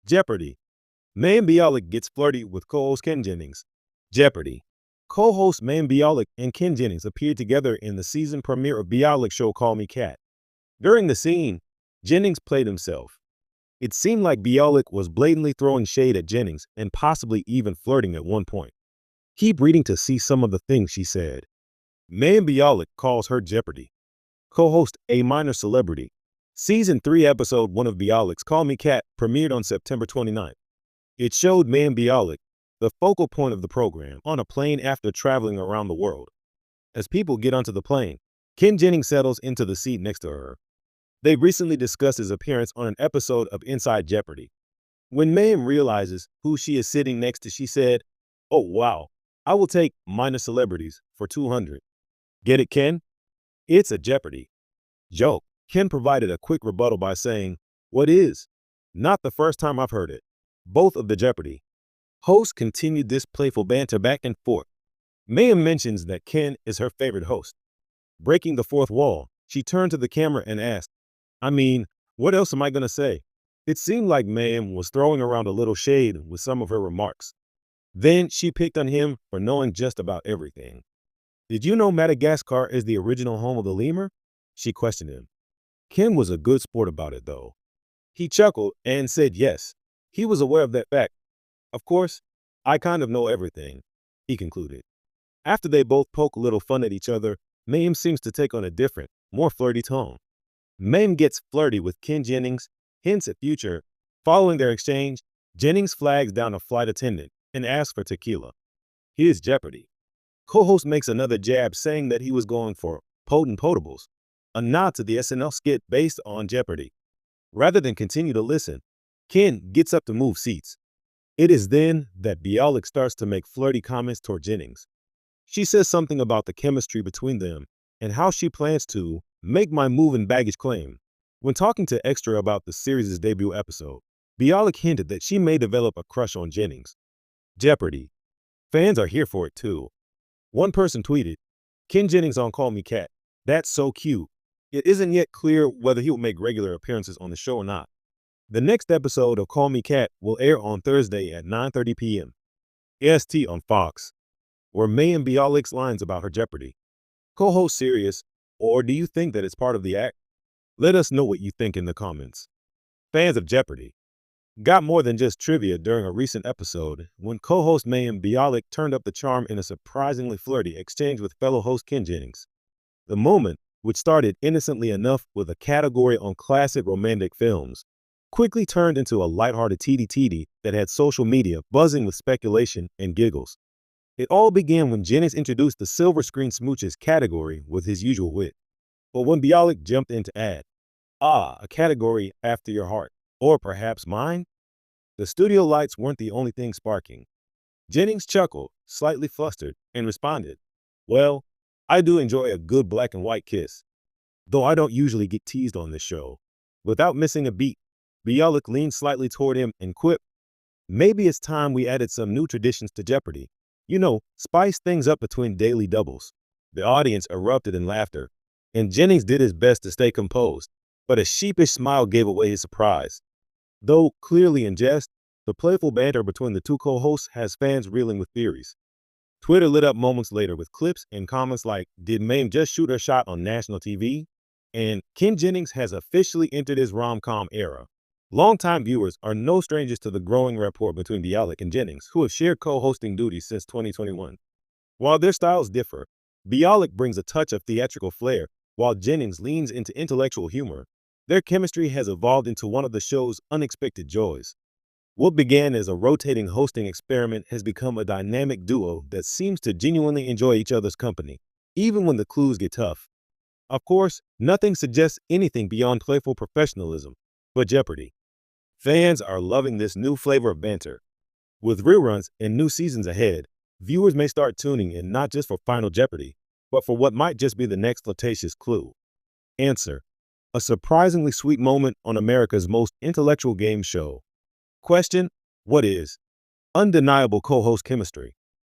Jeopardy! Mayim Bialik gets flirty with co-host Ken Jennings. Jeopardy! Co-host Mayim Bialik and Ken Jennings appeared together in the season premiere of Bialik's show Call Me Kat. During the scene, Jennings played himself. It seemed like Bialik was blatantly throwing shade at Jennings and possibly even flirting at one point. Keep reading to see some of the things she said. Mayim Bialik calls her Jeopardy! Co-host A Minor Celebrity. Season 3 Episode 1 of Bialik's Call Me Kat premiered on September 29th. It showed Mayim Bialik, the focal point of the program, on a plane after traveling around the world. As people get onto the plane, Ken Jennings settles into the seat next to her. They recently discussed his appearance on an episode of Inside Jeopardy! When Mayim realizes who she is sitting next to, she said, "Oh wow, I will take minor celebrities for 200. Get it, Ken? It's a Jeopardy! Joke." Ken provided a quick rebuttal by saying, "What is? Not the first time I've heard it. Both of the Jeopardy!" Hosts continued this playful banter back and forth. Mayim mentions that Ken is her favorite host. Breaking the fourth wall, she turned to the camera and asked, "I mean, what else am I going to say?" It seemed like Mayim was throwing around a little shade with some of her remarks. Then she picked on him for knowing just about everything. "Did you know Madagascar is the original home of the lemur?" she questioned him. Ken was a good sport about it, though. He chuckled and said yes, he was aware of that fact. "Of course, I kind of know everything," he concluded. After they both poke a little fun at each other, Mayim seems to take on a different, more flirty tone. Mayim gets flirty with Ken Jennings, hints at future. Following their exchange, Jennings flags down a flight attendant and asks for tequila. Here's Jeopardy! Co-host makes another jab, saying that he was going for potent potables, a nod to the SNL skit based on Jeopardy! Rather than continue to listen, Ken gets up to move seats. It is then that Bialik starts to make flirty comments toward Jennings. She says something about the chemistry between them and how she plans to make my move and baggage claim. When talking to Extra about the series' debut episode, Bialik hinted that she may develop a crush on Jennings. Jeopardy! Fans are here for it too. One person tweeted, "Ken Jennings on Call Me Kat. That's so cute." It isn't yet clear whether he will make regular appearances on the show or not. The next episode of Call Me Kat will air on Thursday at 9:30 p.m. EST on Fox. Were Mayim Bialik's lines about her Jeopardy! Co-host serious, or do you think that it's part of the act? Let us know what you think in the comments. Fans of Jeopardy! Got more than just trivia during a recent episode when co-host Mayim Bialik turned up the charm in a surprisingly flirty exchange with fellow host Ken Jennings. The moment, which started innocently enough with a category on classic romantic films, quickly turned into a lighthearted TD that had social media buzzing with speculation and giggles. It all began when Jennings introduced the silver screen smooches category with his usual wit. But when Bialik jumped in to add, a category after your heart, or perhaps mine, the studio lights weren't the only thing sparking. Jennings chuckled, slightly flustered, and responded, "Well, I do enjoy a good black and white kiss, though I don't usually get teased on this show." Without missing a beat, Bialik leaned slightly toward him and quipped, "Maybe it's time we added some new traditions to Jeopardy! You know, spice things up between daily doubles." The audience erupted in laughter, and Jennings did his best to stay composed, but a sheepish smile gave away his surprise. Though clearly in jest, the playful banter between the two co-hosts has fans reeling with theories. Twitter lit up moments later with clips and comments like, "Did Mayim just shoot her shot on national TV?" And "Ken Jennings has officially entered his rom-com era." Longtime viewers are no strangers to the growing rapport between Bialik and Jennings, who have shared co-hosting duties since 2021. While their styles differ, Bialik brings a touch of theatrical flair, while Jennings leans into intellectual humor. Their chemistry has evolved into one of the show's unexpected joys. What began as a rotating hosting experiment has become a dynamic duo that seems to genuinely enjoy each other's company, even when the clues get tough. Of course, nothing suggests anything beyond playful professionalism, but Jeopardy! Fans are loving this new flavor of banter. With reruns and new seasons ahead, viewers may start tuning in not just for Final Jeopardy, but for what might just be the next flirtatious clue. Answer: a surprisingly sweet moment on America's most intellectual game show. Question: what is? Undeniable co-host chemistry.